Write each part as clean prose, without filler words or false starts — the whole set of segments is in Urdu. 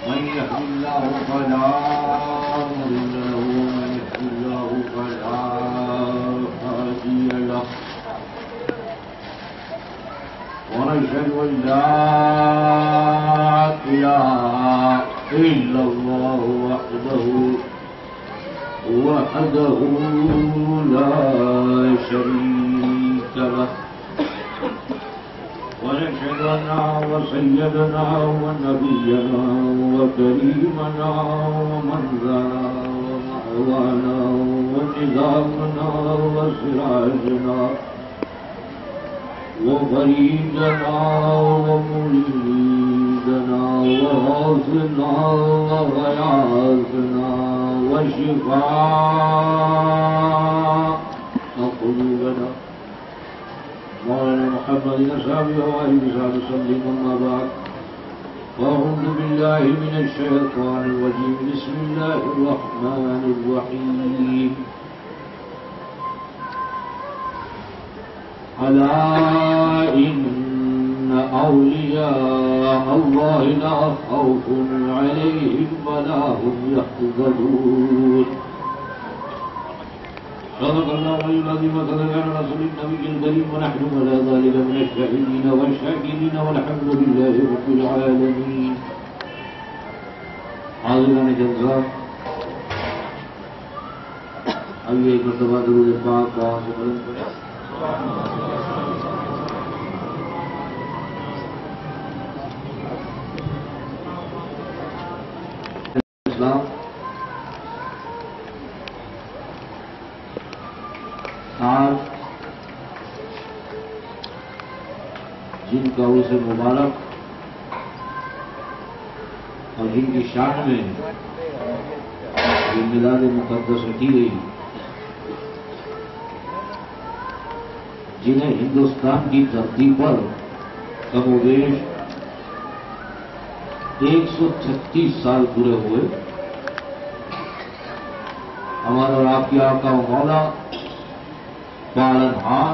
من يهد الله فلا مضل له ومن يضلل الله فلا هادي له ونشهد أن لا إله إلا الله وحده لا شريك له ونشهد أن سيدنا ونبينا وكريمنا ومنزلنا ومأوانا ونظامنا وسراجنا وفريدنا ومريدنا وغاثنا وغياثنا وشفاء قلوبنا مولانا محمد أصحابه وآله وصحبه وسلم. أما بعد فأعوذ بالله من الشيطان الرجيم. بسم الله الرحمن الرحيم. ألا إن أولياء الله لا خوف عليهم ولا هم يحزنون. صدق الله العظيم وصدق رسول النبي الكريم ونحن على ذلك من الشاهدين والشاكرين والحمد لله رب العالمين. حاضران جلسہ ابھی ایک مرتبہ درود پاک کا سمرن کریں. اسلام آج جن کا عرس مبارک اور جن کی شان میں یہ میلاد مقدس رکھی گئی، جنہیں ہندوستان کی دھرتی پر کم و بیش 136 سال پورے ہوئے، ہمارا اور آپ کے آقا و مولا پالنہار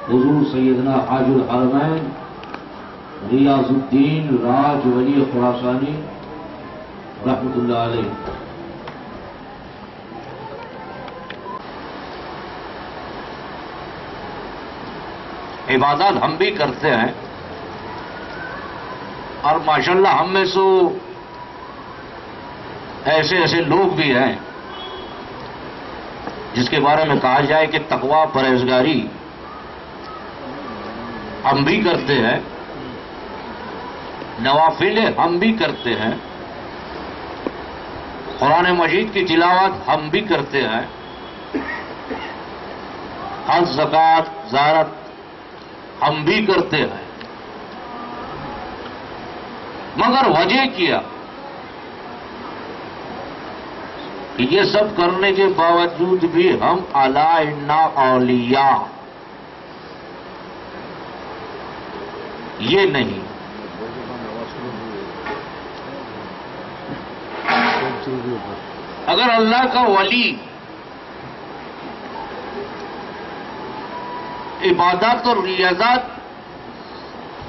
حضور سیدنا حاج الحرمین ریاض الدین راج ولی خراسانی رحمۃ اللہ علیہ عبادات ہم بھی کرتے ہیں، اور ماشاءاللہ ہم میں سے ایسے لوگ بھی ہیں جس کے بارے میں کہا جائے کہ تقویٰ پرہیزگاری ہم بھی کرتے ہیں، نوافل ہم بھی کرتے ہیں، قرآن مجید کی تلاوت ہم بھی کرتے ہیں، حج زکوٰۃ زیارت ہم بھی کرتے ہیں، مگر وجہ کیا کہ یہ سب کرنے کے باوجود بھی ہم الا ان اولیاء یہ نہیں. اگر اللہ کا ولی عبادات اور ریاضات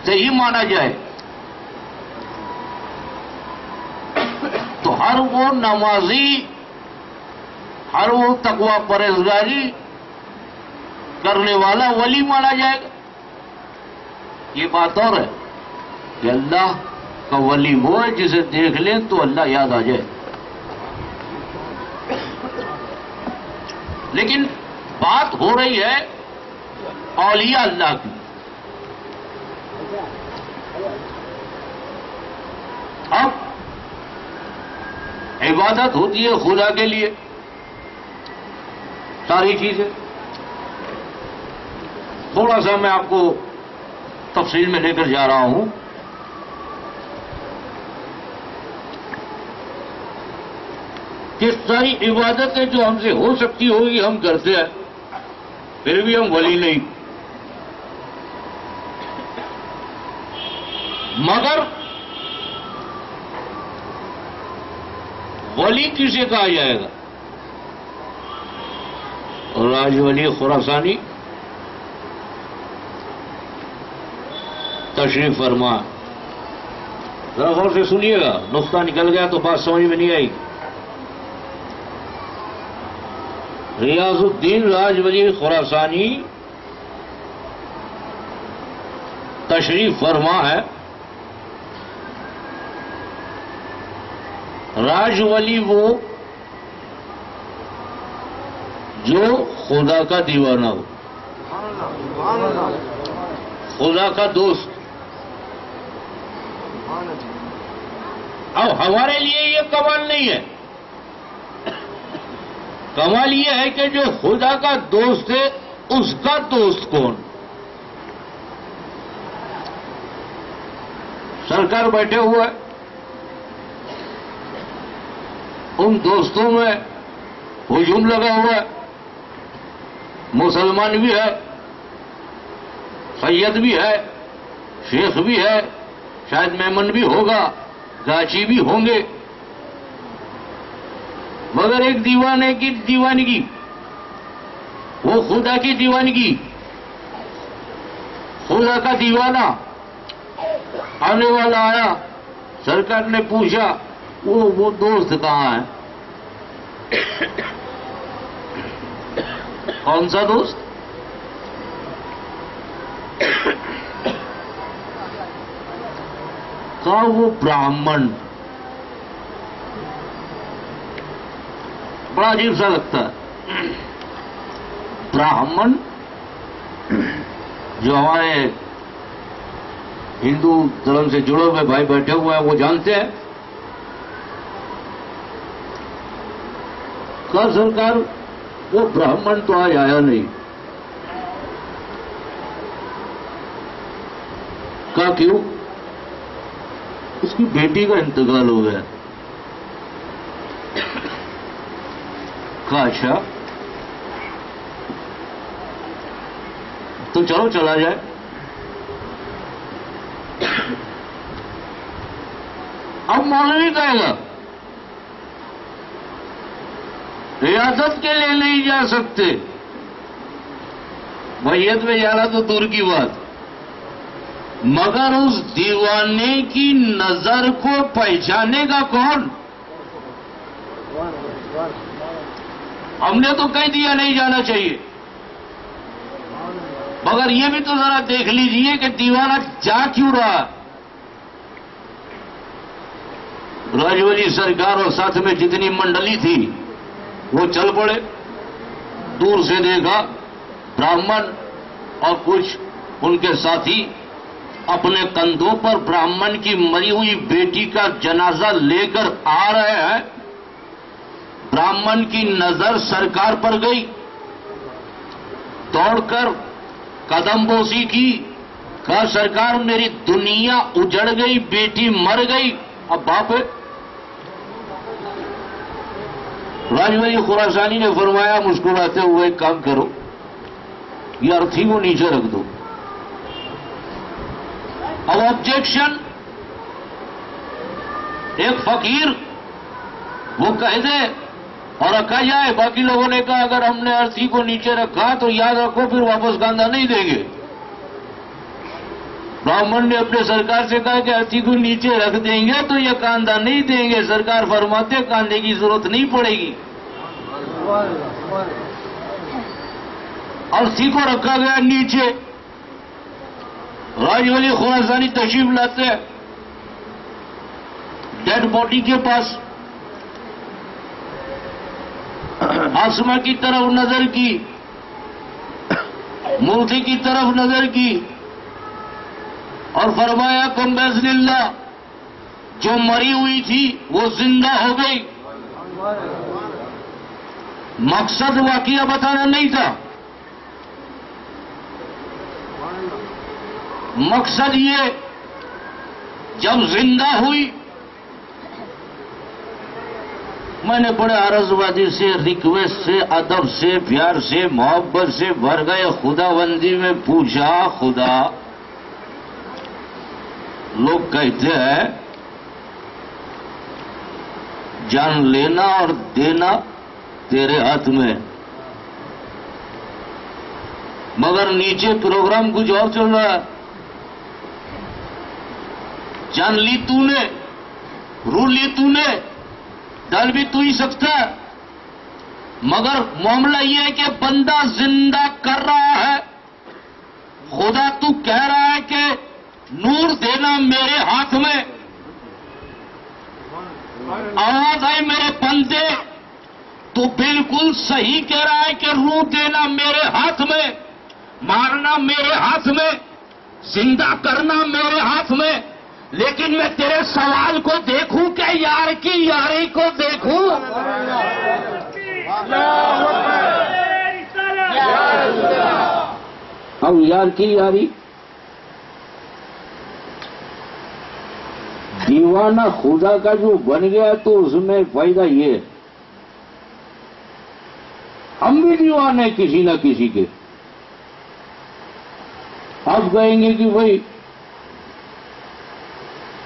صحیح مانا جائے تو ہر وہ نمازی، ہر وہ تقویٰ پرہیزگاری کرنے والا ولی مانا جائے گا. یہ بات اور ہے کہ اللہ کا ولی وہ ہے جسے دیکھ لیں تو اللہ یاد آ جائے. لیکن بات ہو رہی ہے اولیاء اللہ کی. اب عبادت ہوتی ہے خدا کے لیے، ساری چیزیں. تھوڑا سا میں آپ کو تفصیل میں لے کر جا رہا ہوں. کہ ساری عبادتیں جو ہم سے ہو سکتی ہوگی ہم کرتے ہیں، پھر بھی ہم ولی نہیں. مگر ولی کسے کہا جائے گا؟ راج ولی خراسانی تشریف فرما ذرا غور سے سنیے گا، نقطہ نکل گیا تو بات سمجھ میں نہیں آئی. ریاض الدین راجوری خراسانی تشریف فرما ہے. راج ولی وہ جو خدا کا دیوانہ ہو، خدا کا دوست. اب ہمارے لیے یہ کمال نہیں ہے. کمال یہ ہے کہ جو خدا کا دوست ہے اس کا دوست کون؟ سرکار بیٹھے ہوئے، ان دوستوں میں ہجوم لگا ہوا ہے. مسلمان بھی ہے، سید بھی ہے، شیخ بھی ہے، شاید میمن بھی ہوگا، گاچی بھی ہوں گے، مگر ایک دیوانے کی دیوانگی، وہ خدا کی دیوانگی. خدا کا دیوانہ آنے والا آیا، سرکار نے پوچھا وہ دوست کہاں ہے؟ کون سا دوست؟ کہا وہ براہمن. بڑا عجیب سا لگتا ہے. براہمن جو ہمارے ہندو دھرم سے جڑے ہوئے بھائی بیٹھے ہوئے ہیں وہ جانتے ہیں. کہا سرکار وہ براہمن تو آج آیا نہیں. کہا کیوں؟ اس کی بیٹی کا انتقال ہو گیا. کہا اچھا تو چلو چلا جائے. اب مولوی کہے گا ریاست کے لیے نہیں جا سکتے، میت میں جانا تو دور کی بات، مگر اس دیوانے کی نظر کو پہچانے گا کون؟ ہم نے تو کہہ دیا نہیں جانا چاہیے، مگر یہ بھی تو ذرا دیکھ لیجئے کہ دیوانہ جا کیوں رہا. راجوری سرکار اور ساتھ میں جتنی منڈلی تھی وہ چل پڑے. دور سے دیکھا براہمن اور کچھ ان کے ساتھی اپنے کندھوں پر براہمن کی مری ہوئی بیٹی کا جنازہ لے کر آ رہے ہیں. براہمن کی نظر سرکار پر گئی، دوڑ کر قدم بوسی کی. کہا سرکار میری دنیا اجڑ گئی، بیٹی مر گئی، اب باپ ہے. راجوری خراسانی نے فرمایا مسکراتے ہوئے ایک کام کرو، یہ ارتھی کو نیچے رکھ دو. اب آبجیکشن ایک فقیر وہ کہہ دے اور رکھا جائے. باقی لوگوں نے کہا اگر ہم نے ارتھی کو نیچے رکھا تو یاد رکھو پھر واپس کاندھا نہیں دیں گے. براہمن نے اپنے سرکار سے کہا کہ ارتھی کو نیچے رکھ دیں گے تو یہ کاندھا نہیں دیں گے. سرکار فرماتے کاندھے کی ضرورت نہیں پڑے گی. ارتھی کو رکھا گیا نیچے. راجوری خراسانی تشریف لاتے ہیں ڈیڈ باڈی کے پاس. آسما کی طرف نظر کی، مورتی کی طرف نظر کی اور فرمایا کم باذن اللہ جو مری ہوئی تھی وہ زندہ ہو گئی. مقصد واقعہ بتانا نہیں تھا، مقصد یہ جب زندہ ہوئی میں نے بڑے عرضبازی سے، ریکویسٹ سے، ادب سے، پیار سے، محبت سے بھر گئے خدا بندی میں پوچھا خدا لوگ کہتے ہیں جان لینا اور دینا تیرے ہاتھ میں، مگر نیچے پروگرام کچھ اور چل رہا ہے. جان لی تو نے، رو لی تو نے، ڈال بھی تو ہی سکتا ہے، مگر معاملہ یہ ہے کہ بندہ زندہ کر رہا ہے. خدا تو کہہ رہا ہے کہ نور دینا میرے ہاتھ میں. آواز آئی میرے بندے، تو بالکل صحیح کہہ رہا ہے کہ روح دینا میرے ہاتھ میں، مارنا میرے ہاتھ میں، زندہ کرنا میرے ہاتھ میں. لیکن میں تیرے سوال کو دیکھوں کہ یار کی یاری کو دیکھوں. اب یار کی یاری، دیوانہ خدا کا جو بن گیا تو اس میں فائدہ یہ ہے، ہم بھی دیوانے کسی نہ کسی کے. آپ کہیں گے کہ بھائی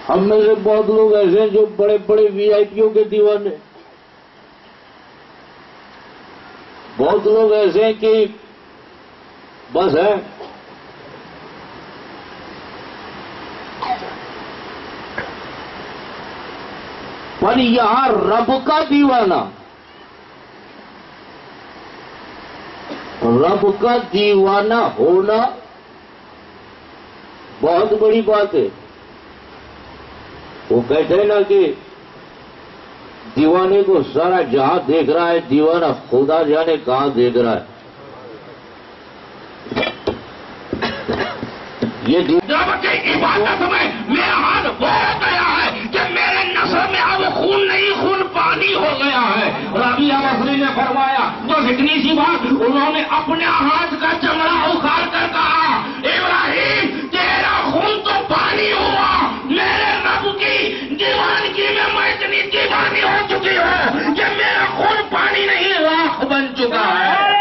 ہم میں سے بہت لوگ ایسے ہیں جو بڑے بڑے وی آئی پیوں کے دیوانے، بہت لوگ ایسے ہیں کہ بس ہے. پر یہاں رب کا دیوانہ، رب کا دیوانہ ہونا بہت بڑی بات ہے. وہ کہتے ہیں نا کہ دیوانے کو سارا جہاں دیکھ رہا ہے، دیوانہ خدا جانے کہاں دیکھ رہا ہے. یہ رب کی عبادت میں میرا حال وہ ہو گیا ہے کہ میرے نسل میں اب خون نہیں، خون پانی ہو گیا ہے. رابعہ بصری نے فرمایا تو اتنی سی بات، انہوں نے اپنے ہاتھ کا چمڑا اکھاڑ کر کہا ابراہیم تیرا خون تو پانی ہوا، میرے رب کی دیوانگی میں اتنی دیوانی ہو چکی ہوں کہ میرا خون پانی نہیں راکھ بن چکا ہے.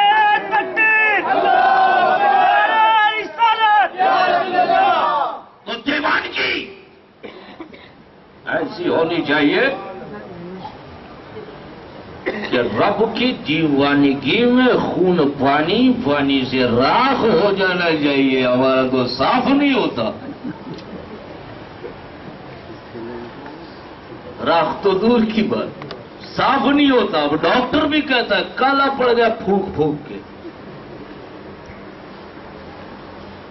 تو دیوانگی ایسی ہونی چاہیے کہ رب کی دیوانگی میں خون پانی، پانی سے راکھ ہو جانا چاہیے. ہمارا تو صاف نہیں ہوتا، راکھ تو دور کی بات، صاف نہیں ہوتا. اب ڈاکٹر بھی کہتا ہے کالا پڑ گیا پھونک پھونک کے.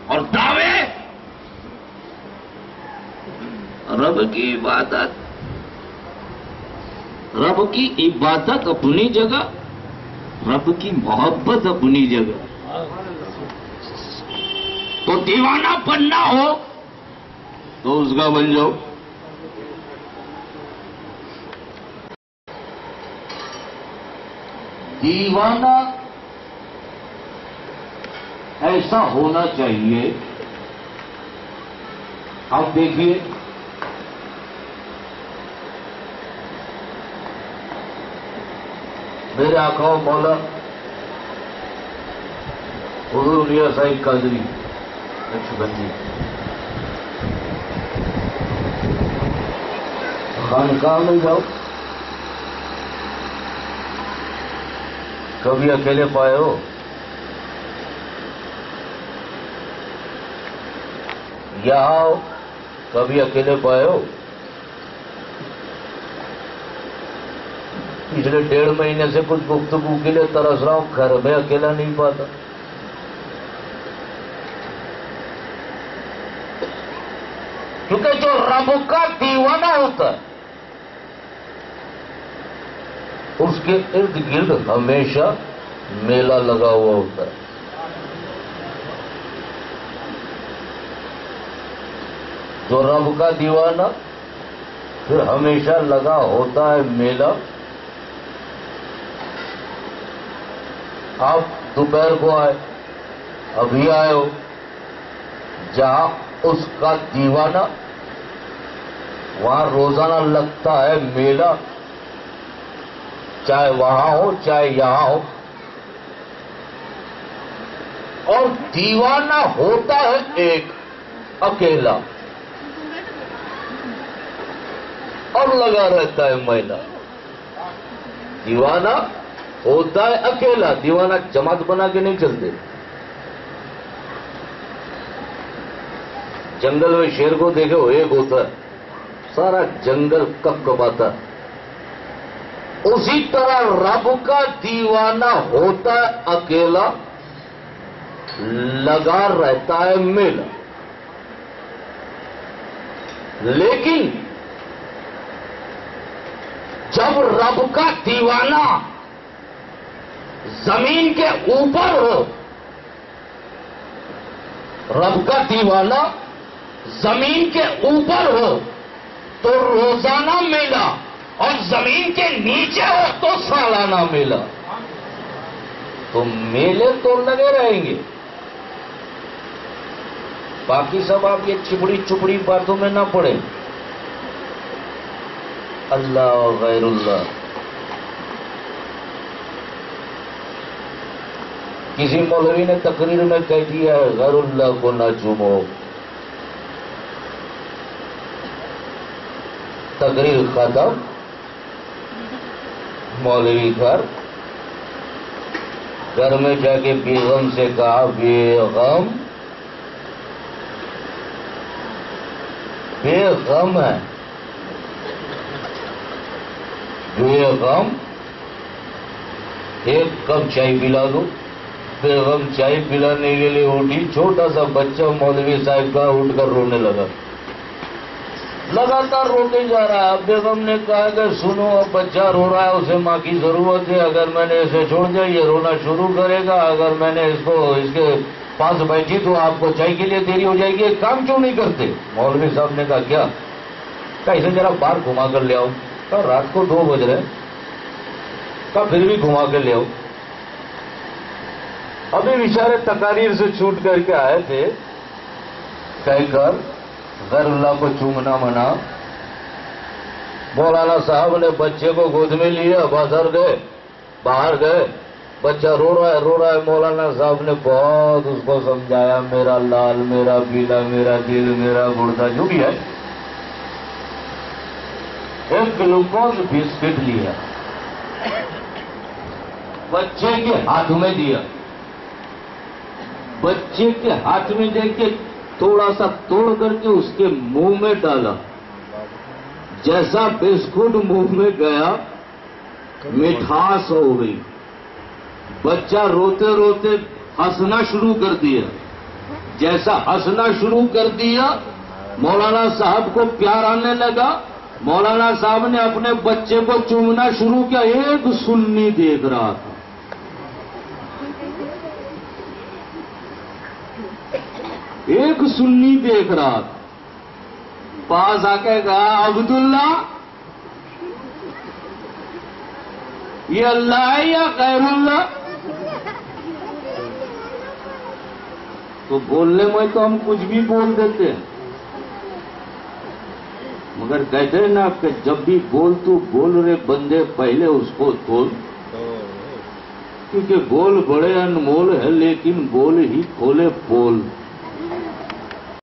اور دعوے رب کی عبادت، رب کی عبادت اپنی جگہ، رب کی محبت اپنی جگہ. تو دیوانہ بننا ہو تو اس کا بن جاؤ. دیوانہ ایسا ہونا چاہیے. آپ دیکھیے میرے آقا و مولا حضور میاں صاحب قادری نقشبندی خانقاہ میں جاؤ، کبھی اکیلے پائے ہو؟ یہاں آؤ، کبھی اکیلے پائے ہو؟ پچھلے 1.5 مہینے سے کچھ گفتگو کے لیے ترس رہا ہوں، گھر میں اکیلا نہیں پاتا. کیونکہ جو رب کا دیوانہ ہوتا ہے اس کے ارد گرد ہمیشہ میلہ لگا ہوا ہوتا ہے. جو رب کا دیوانہ پھر ہمیشہ لگا ہوتا ہے میلہ. آپ دوپہر کو آئے، ابھی آئے ہو، جہاں اس کا دیوانہ وہاں روزانہ لگتا ہے میلہ، چاہے وہاں ہو چاہے یہاں ہو. اور دیوانہ ہوتا ہے ایک اکیلا اور لگا رہتا ہے میلہ. دیوانہ ہوتا ہے اکیلا، دیوانہ جماعت بنا کے نہیں چلتے. جنگل میں شیر کو دیکھو ایک ہوتا ہے، سارا جنگل کپکپاتا. اسی طرح رب کا دیوانہ ہوتا ہے اکیلا, لگا رہتا ہے میلہ. لیکن جب رب کا دیوانہ زمین کے اوپر ہو, رب کا دیوانہ زمین کے اوپر ہو تو روزانہ میلہ, اور زمین کے نیچے ہو تو سالانہ میلہ. تو میلے تو لگے رہیں گے. باقی سب آپ یہ چھپڑی چپڑی باتوں میں نہ پڑیں. اللہ و غیر اللہ. کسی مولوی نے تقریر میں کہہ دیا ہے غیر اللہ کو نہ چومو. تقریر ختم. مولوی گھر میں جا کے بیگم سے کہا بیگم بیگم ہے, بیگم ایک کپ چائے پلا دو. بیگم چائے پلانے کے لیے اٹھی. چھوٹا سا بچہ مولوی صاحب کا اٹھ کر رونے لگا. لگاتار روتے جا رہا ہے. بیگم نے کہا کہ سنو, اب بچہ رو رہا ہے, اسے ماں کی ضرورت ہے. اگر میں نے اسے چھوڑ دیا یہ رونا شروع کرے گا. اگر میں نے اس کے پاس بیٹھی تو آپ کو چائے کے لیے دیری ہو جائے گی. ایک کام کیوں نہیں کرتے؟ مولوی صاحب نے کہا کیا؟ کہا اسے ذرا باہر گھما کر لے آؤ. کہا رات کو 2 بج رہے. کہا پھر بھی گھما کر لے آؤ. ابھی بیچارے تقاریر سے چھوٹ کر کے آئے تھے, کہہ کر غیر اللہ کو چومنا منع. مولانا صاحب نے بچے کو گود میں لیا, بازار گئے, باہر گئے. بچہ رو رہا ہے. مولانا صاحب نے بہت اس کو سمجھایا, میرا لال, میرا پیلا, میرا دل, میرا گردہ, جو بھی ہے. ایک گلوکوز بسکٹ لیا, بچے کے ہاتھ میں دیا. بچے کے ہاتھ میں دے کے تھوڑا سا توڑ کر کے اس کے منہ میں ڈالا. جیسا بسکٹ منہ میں گیا مٹھاس ہو گئی. بچہ روتے روتے ہنسنا شروع کر دیا. جیسا ہنسنا شروع کر دیا مولانا صاحب کو پیار آنے لگا. مولانا صاحب نے اپنے بچے کو چومنا شروع کیا. ایک سنی دیکھ رہا تھا. ایک سنی دیکھ رہا تھا. پاس آ کے کہا عبداللہ یہ اللہ ہے یا غیر اللہ؟ تو بولنے میں تو ہم کچھ بھی بول دیتے ہیں, مگر کہتے ہیں نا کہ جب بھی بول تو بول رہے بندے پہلے اس کو کھول, کیونکہ بول بڑے انمول ہے لیکن بول ہی کھولے بول.